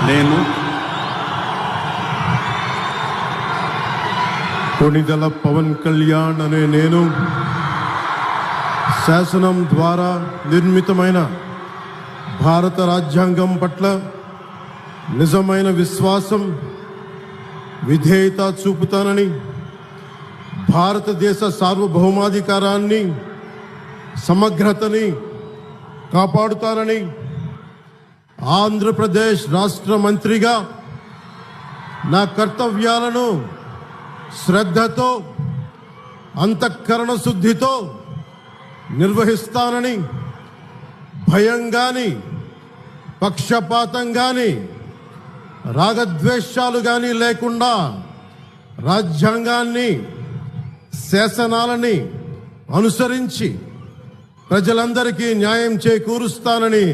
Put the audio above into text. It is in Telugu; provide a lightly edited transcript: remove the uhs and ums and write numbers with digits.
నేను కొణిదెల పవన్ కళ్యాణ్ అనే నేను శాసనం ద్వారా నిర్మితమైన భారత రాజ్యాంగం పట్ల నిజమైన విశ్వాసం, విధేయత చూపుతానని, భారతదేశ సార్వభౌమాధికారాన్ని, సమగ్రతని కాపాడుతానని, ఆంధ్రప్రదేశ్ రాష్ట్ర మంత్రిగా నా కర్తవ్యాలను శ్రద్ధతో, అంతఃకరణ శుద్ధితో నిర్వహిస్తానని, భయం గాని, పక్షపాతం గాని, రాగద్వేషాలు గాని లేకుండా రాజ్యాంగాన్ని, శాసనాలని అనుసరించి ప్రజలందరికీ న్యాయం చేకూరుస్తానని